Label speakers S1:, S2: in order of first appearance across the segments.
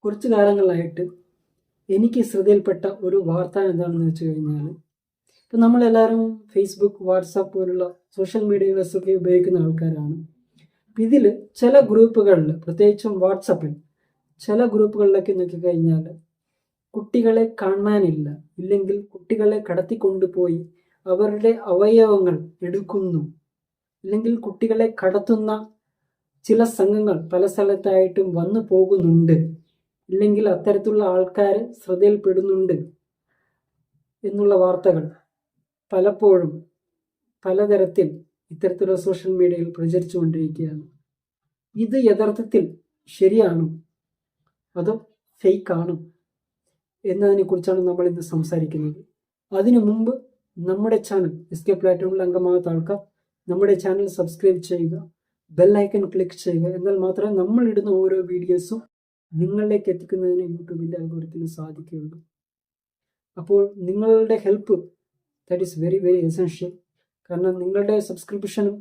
S1: കുറച്ച് കാലങ്ങളായിട്ട് എനിക്ക് ശ്രദ്ധയിൽപ്പെട്ട ഒരു വാർത്ത എന്താണെന്ന് വെച്ച് കഴിഞ്ഞാൽ, ഇപ്പം നമ്മളെല്ലാവരും ഫേസ്ബുക്ക്, വാട്സാപ്പ് പോലുള്ള സോഷ്യൽ മീഡിയകളൊക്കെ ഉപയോഗിക്കുന്ന ആൾക്കാരാണ്. ഇതിൽ ചില ഗ്രൂപ്പുകളിൽ, പ്രത്യേകിച്ചും വാട്സാപ്പിൽ ചില ഗ്രൂപ്പുകളിലൊക്കെ നോക്കിക്കഴിഞ്ഞാൽ കുട്ടികളെ കാണാനില്ല, ഇല്ലെങ്കിൽ കുട്ടികളെ കടത്തിക്കൊണ്ടുപോയി അവരുടെ അവയവങ്ങൾ എടുക്കുന്നു, ഇല്ലെങ്കിൽ കുട്ടികളെ കടത്തുന്ന ചില സംഘങ്ങൾ പല സ്ഥലത്തായിട്ടും വന്നു പോകുന്നുണ്ട്, ഇല്ലെങ്കിൽ അത്തരത്തിലുള്ള ആൾക്കാർ ശ്രദ്ധയിൽപ്പെടുന്നുണ്ട് എന്നുള്ള വാർത്തകൾ പലപ്പോഴും പലതരത്തിൽ ഇത്തരത്തിലുള്ള സോഷ്യൽ മീഡിയയിൽ പ്രചരിച്ചുകൊണ്ടിരിക്കുകയാണ്. ഇത് യഥാർത്ഥത്തിൽ ശരിയാണോ അതോ ഫേക്കാണോ എന്നതിനെ കുറിച്ചാണ് നമ്മൾ ഇന്ന് സംസാരിക്കുന്നത്. അതിനു മുമ്പ് നമ്മുടെ ചാനൽ എസ്കേ പ്ലാറ്റ്ഫോമിൽ അംഗമാകാത്ത ആൾക്കാർ നമ്മുടെ ചാനൽ സബ്സ്ക്രൈബ് ചെയ്യുക, ബെല്ലൈക്കൺ ക്ലിക്ക് ചെയ്യുക. എന്നാൽ മാത്രമേ നമ്മൾ ഇടുന്ന ഓരോ വീഡിയോസും നിങ്ങളിലേക്ക് എത്തിക്കുന്നതിന് യൂട്യൂബിൻ്റെ അൽഗോരിതത്തിന് സാധിക്കുകയുള്ളൂ. അപ്പോൾ നിങ്ങളുടെ help that is very very essential. കാരണം നിങ്ങളുടെ സബ്സ്ക്രിപ്ഷനും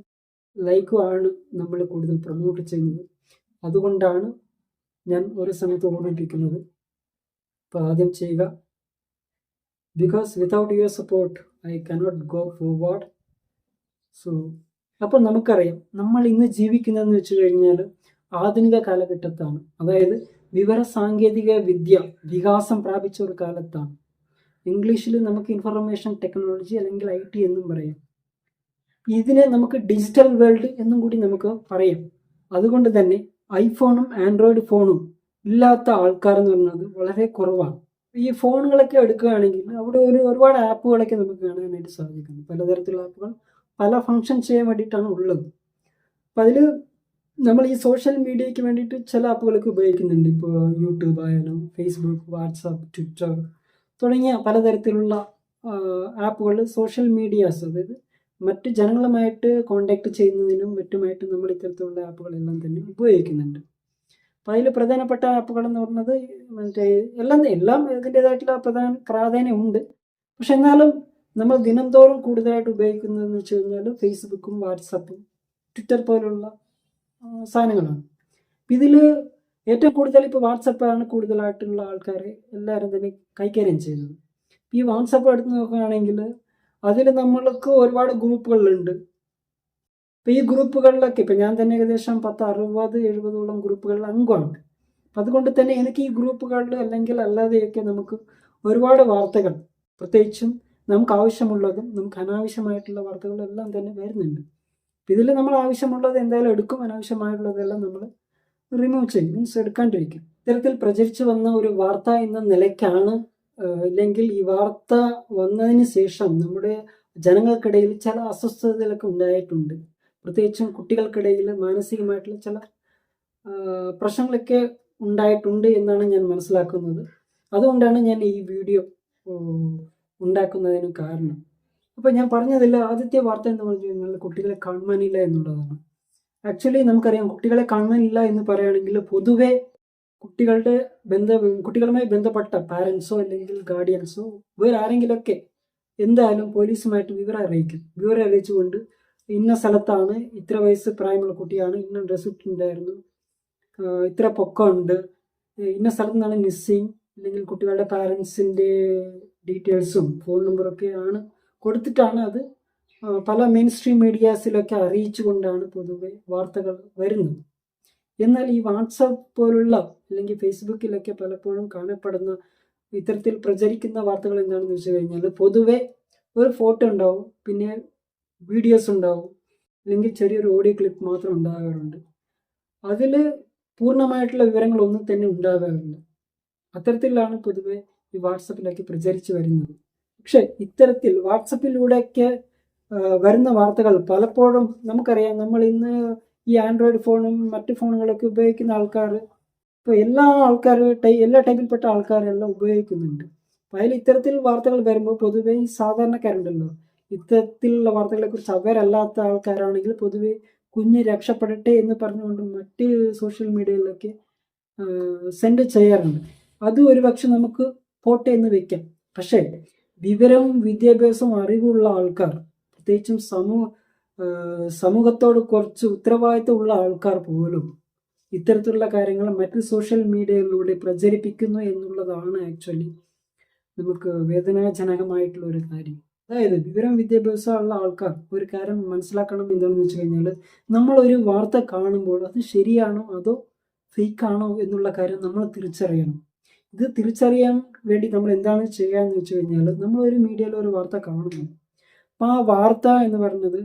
S1: ലൈക്കും ആണ് നമ്മൾ കൂടുതൽ പ്രൊമോട്ട് ചെയ്യുന്നത്. അതുകൊണ്ടാണ് ഞാൻ ഒരു സമയത്ത് ഓർമ്മിപ്പിക്കുന്നത്. അപ്പോൾ ആദ്യം ചെയ്യുക. Because without your support I cannot go forward. So അപ്പോൾ നമുക്കറിയാം, നമ്മൾ ഇന്ന് ജീവിക്കുന്നതെന്ന് വെച്ച് കഴിഞ്ഞാൽ ആധുനിക കാലഘട്ടത്താണ്. അതായത് വിവര സാങ്കേതിക വിദ്യ വികാസം പ്രാപിച്ച ഒരു കാലത്താണ്. ഇംഗ്ലീഷിൽ നമുക്ക് ഇൻഫർമേഷൻ ടെക്നോളജി അല്ലെങ്കിൽ IT എന്നും പറയാം. ഇതിനെ നമുക്ക് ഡിജിറ്റൽ വേൾഡ് എന്നും കൂടി നമുക്ക് പറയാം. അതുകൊണ്ട് തന്നെ ഐഫോണും ആൻഡ്രോയിഡ് ഫോണും ഇല്ലാത്ത ആൾക്കാർ എന്ന് പറയുന്നത് വളരെ കുറവാണ്. ഈ ഫോണുകളൊക്കെ എടുക്കുകയാണെങ്കിൽ അവിടെ ഒരുപാട് ആപ്പുകളൊക്കെ നമുക്ക് കാണാനായിട്ട് സാധിക്കുന്നു. പലതരത്തിലുള്ള ആപ്പുകൾ പല ഫങ്ഷൻ ചെയ്യാൻ വേണ്ടിയിട്ടാണ് ഉള്ളത്. അപ്പം അതിൽ നമ്മൾ ഈ സോഷ്യൽ മീഡിയയ്ക്ക് വേണ്ടിയിട്ട് ചില ആപ്പുകളൊക്കെ ഉപയോഗിക്കുന്നുണ്ട്. ഇപ്പോൾ യൂട്യൂബ് ആയാലും ഫേസ്ബുക്ക്, വാട്സാപ്പ്, ട്വിറ്റർ തുടങ്ങിയ പലതരത്തിലുള്ള ആപ്പുകൾ, സോഷ്യൽ മീഡിയാസ്, അതായത് മറ്റ് ജനങ്ങളുമായിട്ട് കോണ്ടാക്ട് ചെയ്യുന്നതിനും മറ്റുമായിട്ട് നമ്മൾ ഇത്തരത്തിലുള്ള ആപ്പുകളെല്ലാം തന്നെ ഉപയോഗിക്കുന്നുണ്ട്. അപ്പോൾ അതിൽ പ്രധാനപ്പെട്ട ആപ്പുകൾ എന്ന് പറയുന്നത് മറ്റേ എല്ലാം ഇതിൻ്റേതായിട്ടുള്ള പ്രാധാന്യം ഉണ്ട്. പക്ഷെ എന്നാലും നമ്മൾ ദിനംതോറും കൂടുതലായിട്ട് ഉപയോഗിക്കുന്നതെന്ന് വെച്ച് കഴിഞ്ഞാൽ ഫേസ്ബുക്കും വാട്സാപ്പും ട്വിറ്റർ പോലുള്ള സാധനങ്ങളാണ്. ഇതിൽ ഏറ്റവും കൂടുതൽ ഇപ്പോൾ വാട്സപ്പാണ് കൂടുതലായിട്ടുള്ള ആൾക്കാർ എല്ലാവരും തന്നെ കൈകാര്യം ചെയ്യുന്നത്. ഈ വാട്സപ്പ് എടുത്ത് നോക്കുകയാണെങ്കിൽ അതിൽ നമ്മൾക്ക് ഒരുപാട് ഗ്രൂപ്പുകളുണ്ട്. അപ്പോൾ ഈ ഗ്രൂപ്പുകളിലൊക്കെ ഇപ്പം ഞാൻ തന്നെ ഏകദേശം 60-70 ഗ്രൂപ്പുകളിൽ അംഗമാണ്. അപ്പം അതുകൊണ്ട് തന്നെ എനിക്ക് ഈ ഗ്രൂപ്പുകളിൽ അല്ലെങ്കിൽ അല്ലാതെയൊക്കെ നമുക്ക് ഒരുപാട് വാർത്തകൾ, പ്രത്യേകിച്ചും നമുക്ക് ആവശ്യമുള്ളതും നമുക്ക് അനാവശ്യമായിട്ടുള്ള വാർത്തകളും എല്ലാം തന്നെ വരുന്നുണ്ട്. ഇതിൽ നമ്മൾ ആവശ്യമുള്ളത് എന്തായാലും എടുക്കും, അനാവശ്യമായിട്ടുള്ളതെല്ലാം നമ്മൾ റിമൂവ് ചെയ്യും, മീൻസ് എടുക്കാണ്ടിരിക്കും. ഇത്തരത്തിൽ പ്രചരിച്ചു വന്ന ഒരു വാർത്ത എന്ന നിലയ്ക്കാണ്, ഇല്ലെങ്കിൽ ഈ വാർത്ത വന്നതിന് ശേഷം നമ്മുടെ ജനങ്ങൾക്കിടയിൽ ചില അസ്വസ്ഥതകളൊക്കെ ഉണ്ടായിട്ടുണ്ട്. പ്രത്യേകിച്ചും കുട്ടികൾക്കിടയിൽ മാനസികമായിട്ടുള്ള ചില പ്രശ്നങ്ങളൊക്കെ ഉണ്ടായിട്ടുണ്ട് എന്നാണ് ഞാൻ മനസ്സിലാക്കുന്നത്. അതുകൊണ്ടാണ് ഞാൻ ഈ വീഡിയോ ഉണ്ടാക്കുന്നതിന് കാരണം. അപ്പോൾ ഞാൻ പറഞ്ഞതില്ല, ആദ്യത്തെ വാർത്ത എന്ന് പറഞ്ഞു കഴിഞ്ഞാൽ കുട്ടികളെ കാണാനില്ല എന്നുള്ളതാണ്. ആക്ച്വലി നമുക്കറിയാം, കുട്ടികളെ കാണാനില്ല എന്ന് പറയുകയാണെങ്കിൽ പൊതുവെ കുട്ടികളുമായി ബന്ധപ്പെട്ട പാരൻസോ അല്ലെങ്കിൽ ഗാർഡിയൻസോ വേറെ ആരെങ്കിലുമൊക്കെ എന്തായാലും പോലീസുമായിട്ട് വിവരം അറിയിച്ചുകൊണ്ട് ഇന്ന സ്ഥലത്താണ്, ഇത്ര വയസ്സ് പ്രായമുള്ള കുട്ടിയാണ്, ഇന്ന ഡ്രസ് ഇട്ടുണ്ടായിരുന്നു, ഇത്ര പൊക്കമുണ്ട്, ഇന്ന സ്ഥലത്ത് നിന്നാണ് മിസ്സിങ്, അല്ലെങ്കിൽ കുട്ടികളുടെ പാരൻസിൻ്റെ ഡീറ്റെയിൽസും ഫോൺ നമ്പറൊക്കെ ആണ് കൊടുത്തിട്ടാണ് അത് പല മെയിൻ സ്ട്രീം മീഡിയാസിലൊക്കെ അറിയിച്ചുകൊണ്ടാണ് പൊതുവെ വാർത്തകൾ വരുന്നത്. എന്നാൽ ഈ വാട്സാപ്പ് പോലുള്ള അല്ലെങ്കിൽ ഫേസ്ബുക്കിലൊക്കെ പലപ്പോഴും കാണപ്പെടുന്ന ഇത്തരത്തിൽ പ്രചരിക്കുന്ന വാർത്തകൾ എന്താണെന്ന് വെച്ച് കഴിഞ്ഞാൽ പൊതുവെ ഒരു ഫോട്ടോ ഉണ്ടാവും, പിന്നെ വീഡിയോസ് ഉണ്ടാവും, അല്ലെങ്കിൽ ചെറിയൊരു ഓഡിയോ ക്ലിപ്പ് മാത്രം ഉണ്ടാകാറുണ്ട്. അതിൽ പൂർണ്ണമായിട്ടുള്ള വിവരങ്ങളൊന്നും തന്നെ ഉണ്ടാകാറില്ല. അത്തരത്തിലാണ് പൊതുവെ ഈ വാട്സപ്പിലൊക്കെ പ്രചരിച്ചു വരുന്നത്. പക്ഷെ ഇത്തരത്തിൽ വാട്സപ്പിലൂടെയൊക്കെ വരുന്ന വാർത്തകൾ പലപ്പോഴും നമുക്കറിയാം, നമ്മൾ ഇന്ന് ഈ ആൻഡ്രോയിഡ് ഫോണും മറ്റ് ഫോണുകളൊക്കെ ഉപയോഗിക്കുന്ന ആൾക്കാർ ഇപ്പോൾ എല്ലാ ടൈപ്പിൽപ്പെട്ട ആൾക്കാരെല്ലാം ഉപയോഗിക്കുന്നുണ്ട്. അപ്പോൾ അതിൽ ഇത്തരത്തിൽ വാർത്തകൾ വരുമ്പോൾ പൊതുവെ ഈ സാധാരണക്കാരുണ്ടല്ലോ, ഇത്തരത്തിലുള്ള വാർത്തകളെക്കുറിച്ച് അവരല്ലാത്ത ആൾക്കാരാണെങ്കിൽ പൊതുവെ കുഞ്ഞ് രക്ഷപ്പെടട്ടെ എന്ന് പറഞ്ഞുകൊണ്ട് മറ്റ് സോഷ്യൽ മീഡിയയിലൊക്കെ സെൻഡ് ചെയ്യാറുണ്ട്. അത് ഒരുപക്ഷെ നമുക്ക് പോട്ടെ എന്ന് വെക്കാം. പക്ഷേ വിവരവും വിദ്യാഭ്യാസവും അറിവുള്ള ആൾക്കാർ, പ്രത്യേകിച്ചും സമൂഹത്തോട് കുറച്ച് ഉത്തരവാദിത്തമുള്ള ആൾക്കാർ പോലും ഇത്തരത്തിലുള്ള കാര്യങ്ങൾ മറ്റ് സോഷ്യൽ മീഡിയയിലൂടെ പ്രചരിപ്പിക്കുന്നു എന്നുള്ളതാണ് ആക്ച്വലി നമുക്ക് വേദനാജനകമായിട്ടുള്ള ഒരു കാര്യം. അതായത് വിവരം വിദ്യാഭ്യാസമുള്ള ആൾക്കാർ ഒരു കാര്യം മനസ്സിലാക്കണം എന്താണെന്ന് വെച്ച് കഴിഞ്ഞാൽ, നമ്മളൊരു വാർത്ത കാണുമ്പോൾ അത് ശരിയാണോ അതോ ഫേക്കാണോ എന്നുള്ള കാര്യം നമ്മൾ തിരിച്ചറിയണം. ഇത് തിരിച്ചറിയാൻ വേണ്ടി നമ്മൾ എന്താണ് ചെയ്യാന്ന് വെച്ച് കഴിഞ്ഞാൽ, നമ്മളൊരു മീഡിയയിൽ ഒരു വാർത്ത കാണുന്നു. അപ്പോൾ ആ വാർത്ത എന്ന് പറയുന്നത്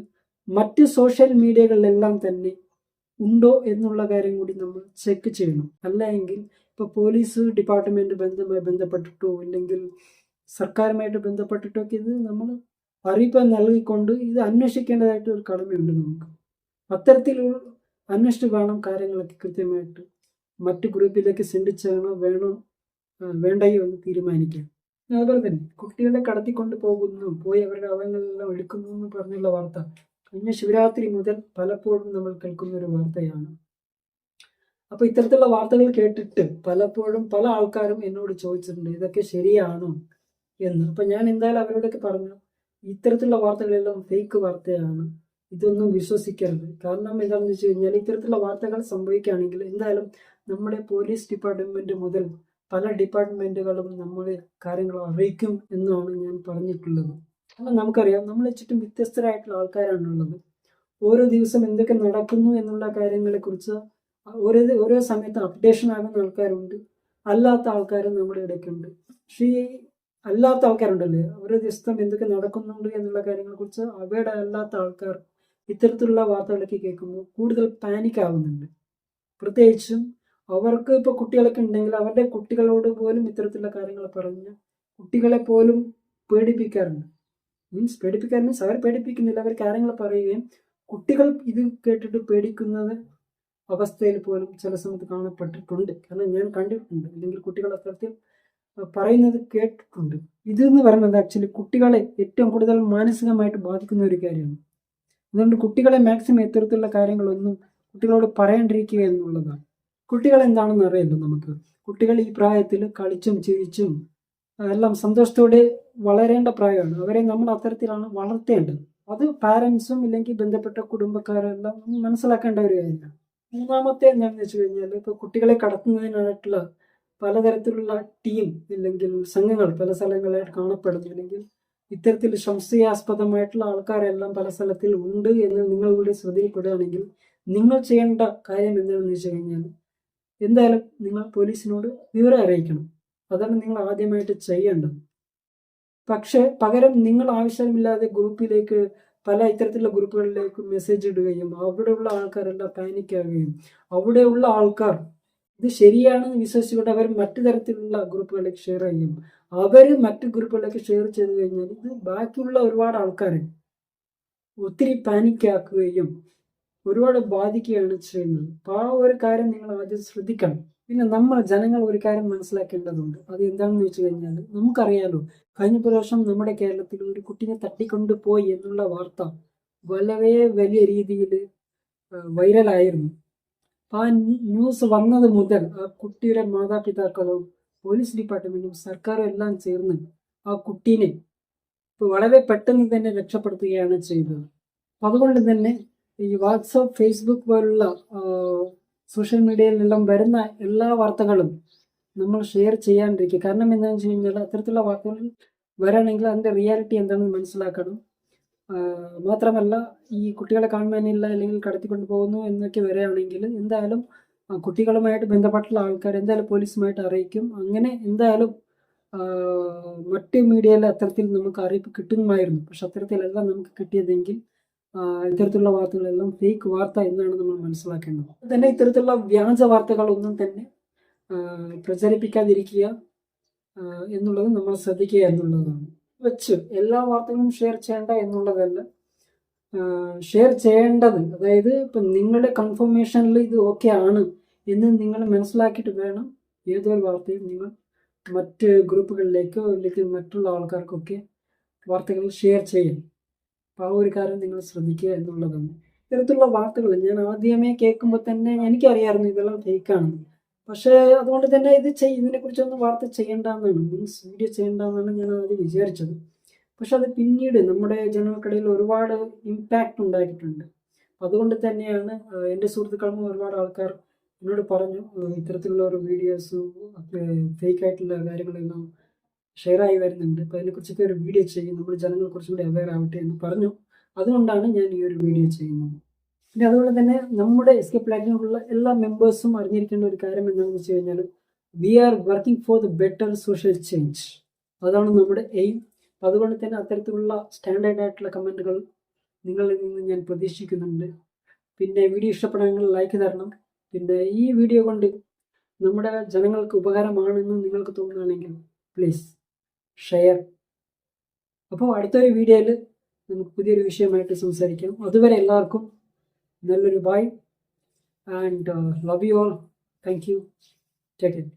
S1: മറ്റ് സോഷ്യൽ മീഡിയകളിലെല്ലാം തന്നെ ഉണ്ടോ എന്നുള്ള കാര്യം കൂടി നമ്മൾ ചെക്ക് ചെയ്യണം. അല്ലെങ്കിൽ ഇപ്പോൾ പോലീസ് ഡിപ്പാർട്ട്മെൻറ്റ് ബന്ധപ്പെട്ടിട്ടോ ഇല്ലെങ്കിൽ സർക്കാരുമായിട്ട് ബന്ധപ്പെട്ടിട്ടോ ഒക്കെ ഇത് നമ്മൾ അറിയിപ്പ് നൽകിക്കൊണ്ട് ഇത് അന്വേഷിക്കേണ്ടതായിട്ട് ഒരു കടമയുണ്ട് നമുക്ക്. അത്തരത്തിലുള്ള അന്വേഷിച്ച് വേണം കാര്യങ്ങളൊക്കെ കൃത്യമായിട്ട് മറ്റ് ഗ്രൂപ്പിലേക്ക് സെൻഡ് ചെയ്യണോ വേണ്ടയോ എന്ന് തീരുമാനിക്കാം. അതുപോലെ തന്നെ കുട്ടികളെ കടത്തിക്കൊണ്ട് പോയി അവരുടെ അവയവങ്ങളെല്ലാം എടുക്കുന്നു എന്ന് പറഞ്ഞുള്ള വാർത്ത കഴിഞ്ഞ ശിവരാത്രി മുതൽ പലപ്പോഴും നമ്മൾ കേൾക്കുന്ന ഒരു വാർത്തയാണ്. അപ്പോൾ ഇത്തരത്തിലുള്ള വാർത്തകൾ കേട്ടിട്ട് പലപ്പോഴും പല ആൾക്കാരും എന്നോട് ചോദിച്ചിട്ടുണ്ട് ഇതൊക്കെ ശരിയാണോ എന്ന്. അപ്പം ഞാൻ എന്തായാലും അവരോടൊക്കെ പറഞ്ഞു, ഇത്തരത്തിലുള്ള വാർത്തകളെല്ലാം ഫേക്ക് വാർത്തയാണ്, ഇതൊന്നും വിശ്വസിക്കരുത്. കാരണം എന്താണെന്ന് വെച്ച് കഴിഞ്ഞാൽ ഇത്തരത്തിലുള്ള വാർത്തകൾ സംഭവിക്കുകയാണെങ്കിൽ എന്തായാലും നമ്മുടെ പോലീസ് ഡിപ്പാർട്ട്മെൻറ്റ് മുതൽ പല ഡിപ്പാർട്ട്മെൻറ്റുകളും നമ്മളെ കാര്യങ്ങൾ അറിയിക്കും എന്നാണ് ഞാൻ പറഞ്ഞിട്ടുള്ളത്. കാരണം നമുക്കറിയാം നമ്മളെ ചുറ്റും വ്യത്യസ്തരായിട്ടുള്ള ആൾക്കാരാണുള്ളത്. ഓരോ ദിവസം എന്തൊക്കെ നടക്കുന്നു എന്നുള്ള കാര്യങ്ങളെക്കുറിച്ച് ഓരോ സമയത്ത് അപ്ഡേഷൻ ആകുന്ന ആൾക്കാരുണ്ട്, അല്ലാത്ത ആൾക്കാരും നമ്മുടെ ഇടയ്ക്കുണ്ട്. പക്ഷേ അല്ലാത്ത ആൾക്കാരുണ്ടല്ലേ, ഓരോ ദിവസം എന്തൊക്കെ നടക്കുന്നുണ്ട് എന്നുള്ള കാര്യങ്ങളെക്കുറിച്ച് അവയുടെ അല്ലാത്ത ആൾക്കാർ ഇത്തരത്തിലുള്ള വാർത്തകളൊക്കെ കേൾക്കുമ്പോൾ കൂടുതൽ പാനിക് ആവുന്നുണ്ട്. പ്രത്യേകിച്ചും അവർക്ക് ഇപ്പോൾ കുട്ടികളൊക്കെ ഉണ്ടെങ്കിൽ അവരുടെ കുട്ടികളോട് പോലും ഇത്തരത്തിലുള്ള കാര്യങ്ങൾ പറഞ്ഞ് കുട്ടികളെ പോലും പേടിപ്പിക്കാറുണ്ട്. പേടിപ്പിക്കാറുണ്ട്, അവർ പേടിപ്പിക്കുന്നില്ല, അവർ കാര്യങ്ങൾ പറയുകയും കുട്ടികൾ ഇത് കേട്ടിട്ട് പേടിക്കുന്നത് അവസ്ഥയിൽ പോലും ചില സമയത്ത് കാണപ്പെട്ടിട്ടുണ്ട്. കാരണം ഞാൻ കണ്ടിട്ടുണ്ട്, അല്ലെങ്കിൽ കുട്ടികൾ അത്തരത്തിൽ പറയുന്നത് കേട്ടിട്ടുണ്ട്. ഇതെന്ന് പറയുന്നത് ആക്ച്വലി കുട്ടികളെ ഏറ്റവും കൂടുതൽ മാനസികമായിട്ട് ബാധിക്കുന്ന ഒരു കാര്യമാണ്. അതുകൊണ്ട് കുട്ടികളെ മാക്സിമം ഇത്തരത്തിലുള്ള കാര്യങ്ങളൊന്നും കുട്ടികളോട് പറയാണ്ടിരിക്കുക എന്നുള്ളതാണ്. കുട്ടികൾ എന്താണെന്ന് അറിയല്ലോ നമുക്ക്. കുട്ടികൾ ഈ പ്രായത്തിൽ കളിച്ചും ചിരിച്ചും എല്ലാം സന്തോഷത്തോടെ വളരേണ്ട പ്രായമാണ്. അവരെ നമ്മൾ അത്തരത്തിലാണ് വളർത്തേണ്ടത്. അത് പാരൻസും ഇല്ലെങ്കിൽ ബന്ധപ്പെട്ട കുടുംബക്കാരെല്ലാം മനസ്സിലാക്കേണ്ട ഒരു കാര്യമാണ്. മൂന്നാമത്തെ എന്താണെന്ന് വെച്ച് കഴിഞ്ഞാൽ, ഇപ്പോൾ കുട്ടികളെ കടത്തുന്നതിനായിട്ടുള്ള പലതരത്തിലുള്ള ടീം ഇല്ലെങ്കിൽ സംഘങ്ങൾ പല സ്ഥലങ്ങളായിട്ട് കാണപ്പെടുന്നു. അല്ലെങ്കിൽ ഇത്തരത്തിൽ സംശയാസ്പദമായിട്ടുള്ള ആൾക്കാരെല്ലാം പല സ്ഥലത്തിൽ ഉണ്ട് എന്ന് നിങ്ങളുടെ ശ്രദ്ധയിൽപ്പെടുകയാണെങ്കിൽ നിങ്ങൾ ചെയ്യേണ്ട കാര്യം എന്താണെന്ന് വെച്ച് കഴിഞ്ഞാൽ, എന്തായാലും നിങ്ങൾ പോലീസിനോട് വിവരം അറിയിക്കണം. അതാണ് നിങ്ങൾ ആദ്യമായിട്ട് ചെയ്യേണ്ടത്. പക്ഷേ പകരം നിങ്ങൾ ആവശ്യമില്ലാതെ ഗ്രൂപ്പിലേക്ക് പല ഇത്തരത്തിലുള്ള ഗ്രൂപ്പുകളിലേക്ക് മെസ്സേജ് ഇടുകയും അവിടെയുള്ള ആൾക്കാരെല്ലാം പാനിക്കാവുകയും അവിടെയുള്ള ആൾക്കാർ ഇത് ശരിയാണെന്ന് വിശ്വസിച്ചുകൊണ്ട് അവർ മറ്റു തരത്തിലുള്ള ഗ്രൂപ്പുകളിലേക്ക് ഷെയർ ചെയ്യും. അവർ മറ്റു ഗ്രൂപ്പുകളിലേക്ക് ഷെയർ ചെയ്ത് കഴിഞ്ഞാൽ ഇത് ബാക്കിയുള്ള ഒരുപാട് ആൾക്കാരെ ഒത്തിരി പാനിക്കാക്കുകയും ഒരുപാട് ബാധിക്കുകയാണ് ചെയ്യുന്നത്. അപ്പോൾ ആ ഒരു കാര്യം നിങ്ങൾ ആദ്യം ശ്രദ്ധിക്കണം. പിന്നെ ജനങ്ങൾ ഒരു കാര്യം മനസ്സിലാക്കേണ്ടതുണ്ട്. അത് എന്താണെന്ന് വെച്ച് കഴിഞ്ഞാൽ, നമുക്കറിയാലോ കഴിഞ്ഞ പ്രാവശ്യം നമ്മുടെ കേരളത്തിൽ ഒരു കുട്ടിനെ തട്ടിക്കൊണ്ടുപോയി എന്നുള്ള വാർത്ത വളരെ വലിയ രീതിയിൽ വൈറലായിരുന്നു. ആ ന്യൂസ് വന്നത് മുതൽ ആ കുട്ടിയുടെ മാതാപിതാക്കളും പോലീസ് ഡിപ്പാർട്ട്മെന്റും സർക്കാരും എല്ലാം ചേർന്ന് ആ കുട്ടീനെ വളരെ പെട്ടെന്ന് തന്നെ രക്ഷപ്പെടുത്തുകയാണ് ചെയ്തത്. അതുകൊണ്ട് തന്നെ ഈ വാട്സപ്പ്, ഫേസ്ബുക്ക് പോലുള്ള സോഷ്യൽ മീഡിയയിലെല്ലാം വരുന്ന എല്ലാ വാർത്തകളും നമ്മൾ ഷെയർ ചെയ്യാണ്ടിരിക്കുക. കാരണം എന്താണെന്ന് വെച്ച് കഴിഞ്ഞാൽ അത്തരത്തിലുള്ള വാർത്തകൾ വരാണെങ്കിൽ അതിൻ്റെ റിയാലിറ്റി എന്താണെന്ന് മനസ്സിലാക്കണം. മാത്രമല്ല ഈ കുട്ടികളെ കാണുവാനില്ല അല്ലെങ്കിൽ കടത്തിക്കൊണ്ട് പോകുന്നു എന്നൊക്കെ വരികയാണെങ്കിൽ എന്തായാലും കുട്ടികളുമായിട്ട് ബന്ധപ്പെട്ടുള്ള ആൾക്കാർ എന്തായാലും പോലീസുമായിട്ട് അറിയിക്കും. അങ്ങനെ എന്തായാലും മറ്റ് മീഡിയയിൽ അത്തരത്തിൽ നമുക്ക് അറിയിപ്പ് കിട്ടുമായിരുന്നു. പക്ഷെ അത്തരത്തിലല്ല നമുക്ക് കിട്ടിയതെങ്കിൽ ഇത്തരത്തിലുള്ള വാർത്തകളെല്ലാം ഫേക്ക് വാർത്ത എന്നാണ് നമ്മൾ മനസ്സിലാക്കേണ്ടത്. തന്നെ ഇത്തരത്തിലുള്ള വ്യാജ വാർത്തകളൊന്നും തന്നെ പ്രചരിപ്പിക്കാതിരിക്കുക എന്നുള്ളത് നമ്മൾ ശ്രദ്ധിക്കുക എന്നുള്ളതാണ്. എല്ലാ വാർത്തകളും ഷെയർ ചെയ്യേണ്ട എന്നുള്ളതല്ല, ഷെയർ ചെയ്യേണ്ടത് അതായത് ഇപ്പം നിങ്ങളുടെ കൺഫർമേഷനിൽ ഇത് ഓക്കെ ആണ് എന്ന് നിങ്ങൾ മനസ്സിലാക്കിയിട്ട് വേണം ഏതൊരു വാർത്തയും നിങ്ങൾ മറ്റ് ഗ്രൂപ്പുകളിലേക്കോ അല്ലെങ്കിൽ മറ്റുള്ള ആൾക്കാർക്കൊക്കെ വാർത്തകൾ ഷെയർ ചെയ്യാം. അപ്പോൾ ആ ഒരു കാര്യം നിങ്ങൾ ശ്രദ്ധിക്കുക എന്നുള്ളതാണ്. ഇത്തരത്തിലുള്ള വാർത്തകൾ ഞാൻ ആദ്യമേ കേൾക്കുമ്പോൾ തന്നെ എനിക്കറിയാമായിരുന്നു ഇതെല്ലാം ഫേക്കാണെന്ന്. പക്ഷേ അതുകൊണ്ട് തന്നെ ഇതിനെക്കുറിച്ചൊന്നും വാർത്ത ചെയ്യേണ്ടെന്നാണ്, വീഡിയോ ചെയ്യേണ്ടെന്നാണ് ഞാൻ ആദ്യം വിചാരിച്ചത്. പക്ഷെ അത് പിന്നീട് നമ്മുടെ ജനങ്ങൾക്കിടയിൽ ഒരുപാട് ഇമ്പാക്റ്റ് ഉണ്ടാക്കിയിട്ടുണ്ട്. അതുകൊണ്ട് തന്നെയാണ് എൻ്റെ സുഹൃത്തുക്കളും ഒരുപാട് ആൾക്കാർ എന്നോട് പറഞ്ഞു ഇത്തരത്തിലുള്ള ഒരു വീഡിയോസും ഫേക്ക് ആയിട്ടുള്ള കാര്യങ്ങളെല്ലാം ഷെയർ ആയി വരുന്നുണ്ട്. അപ്പോൾ അതിനെക്കുറിച്ചൊക്കെ ഒരു വീഡിയോ ചെയ്യും, നമ്മൾ ജനങ്ങൾ കുറച്ചും കൂടി അവെയർ ആവട്ടെ എന്ന് പറഞ്ഞു. അതുകൊണ്ടാണ് ഞാൻ ഈ ഒരു വീഡിയോ ചെയ്യുന്നത്. പിന്നെ അതുപോലെ തന്നെ നമ്മുടെ എസ്കേപ്പ് പ്ലാറ്റിനുള്ള എല്ലാ മെമ്പേഴ്സും അറിഞ്ഞിരിക്കേണ്ട ഒരു കാര്യം എന്താണെന്ന് വെച്ച് കഴിഞ്ഞാൽ, we are working for the better social change. അതാണ് നമ്മുടെ എയിം. അതുകൊണ്ട് തന്നെ അത്തരത്തിലുള്ള സ്റ്റാൻഡേർഡ് ആയിട്ടുള്ള കമൻറ്റുകൾ നിങ്ങളിൽ നിന്ന് ഞാൻ പ്രതീക്ഷിക്കുന്നുണ്ട്. പിന്നെ വീഡിയോ ഇഷ്ടപ്പെടാമെങ്കിൽ ലൈക്ക് തരണം. പിന്നെ ഈ വീഡിയോ കൊണ്ട് നമ്മുടെ ജനങ്ങൾക്ക് ഉപകാരമാണെന്ന് നിങ്ങൾക്ക് തോന്നുകയാണെങ്കിൽ പ്ലീസ് ഷെയർ. അപ്പോൾ അടുത്തൊരു വീഡിയോയിൽ നമുക്ക് പുതിയൊരു വിഷയമായിട്ട് സംസാരിക്കാം. അതുവരെ എല്ലാവർക്കും നല്ലൊരു bye and love you all. Thank you. Take care.